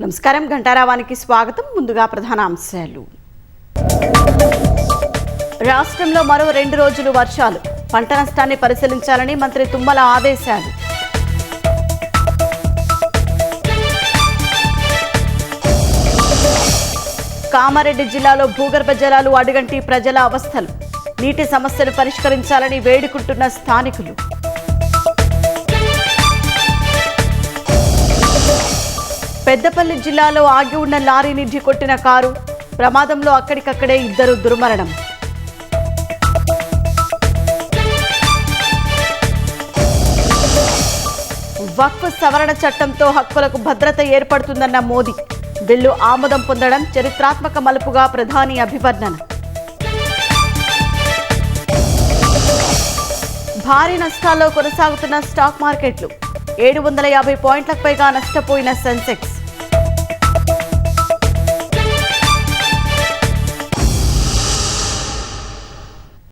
నమస్కారం, ఘంటారావానికి స్వాగతం. ముందుగా ప్రధాన అంశాలు. రాష్ట్రంలో మరో 2 రోజులు వర్షాలు, పంట నష్టాన్ని పరిశీలించాలని మంత్రి తుమ్మల ఆదేశాలు. కామారెడ్డి జిల్లాలో భూగర్భ జలాలు అడుగంటి ప్రజల అవస్థలు, నీటి సమస్యను పరిష్కరించాలని వేడుకుంటున్న స్థానికులు. పెద్దపల్లి జిల్లాలో ఆగి ఉన్న లారీని ఢీకొట్టిన కారు, ప్రమాదంలో అక్కడికక్కడే 2 దుర్మరణం. వక్ఫ్ సవరణ చట్టంతో హక్కులకు భద్రత ఏర్పడుతుందన్న మోదీ, బిల్లు ఆమోదం పొందడం చరిత్రాత్మక మలుపుగా ప్రధాని అభివర్ణన. భారీ నష్టాల్లో కొనసాగుతున్న స్టాక్ మార్కెట్లు, 750 పాయింట్లకు పైగా నష్టపోయిన సెన్సెక్స్.